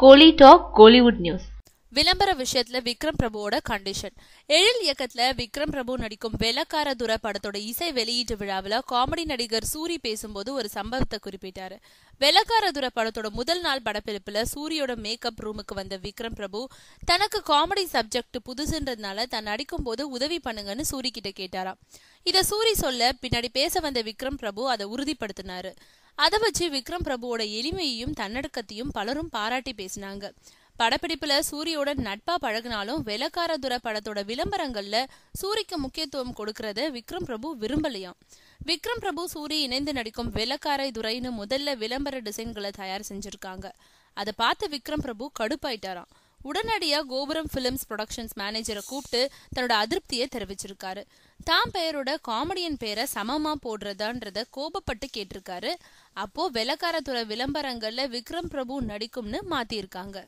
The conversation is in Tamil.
கோலி டாக் கோலிவுட் நியூஸ். விளம்பர விஷயத்துல விக்ரம் பிரபுவோட கண்டிஷன். எழில் இயக்கத்துல விக்ரம் பிரபு நடிக்கும் வெள்ளக்காரதுரை படத்தோட இசை வெளியீட்டு விழாவில் காமெடி நடிகர் சூரி பேசும்போது ஒரு சம்பவத்தை குறிப்பிட்டாரு. வெள்ளக்காரதுரை படத்தோட முதல் நாள் படப்பிடிப்புல சூரியோட மேக்கப் ரூமுக்கு வந்த விக்ரம் பிரபு தனக்கு காமெடி சப்ஜெக்ட் புதுசுன்றதுனால தான் நடிக்கும் போது உதவி பண்ணுங்கன்னு சூரி கிட்ட கேட்டாராம். இத சூரி சொல்ல பின்னாடி பேச வந்த விக்ரம் பிரபு அதை உறுதிப்படுத்தினாரு. அதை வச்சு விக்ரம் பிரபுவோட எளிமையையும் தன்னடக்கத்தையும் பலரும் பாராட்டி பேசினாங்க. படப்பிடிப்புல சூரியோட நட்பா பழகினாலும் வெள்ளக்காரதுரை படத்தோட விளம்பரங்கள்ல சூரிக்கு முக்கியத்துவம் கொடுக்கறத விக்ரம் பிரபு விரும்பலையாம். விக்ரம் பிரபு சூரி இணைந்து நடிக்கும் வெள்ளக்காரதுரைன்னு முதல்ல விளம்பர டிசைன்களை தயார் செஞ்சிருக்காங்க. அதை பார்த்து விக்ரம் பிரபு கடுப்பாயிட்டாராம். உடனடியா கோபுரம் பிலிம்ஸ் ப்ரொடக்ஷன்ஸ் மேனேஜரை கூப்பிட்டு தன்னோட அதிருப்தியை தெரிவிச்சிருக்காரு. தாம் பெயரோட காமெடியன் பேரை சமமா போடுறதான்றத கோபப்பட்டு கேட்டிருக்காரு. அப்போ வெள்ளக்காரதுரை விளம்பரங்கள்ல விக்ரம் பிரபு நடிக்கும்னு மாத்திருக்காங்க.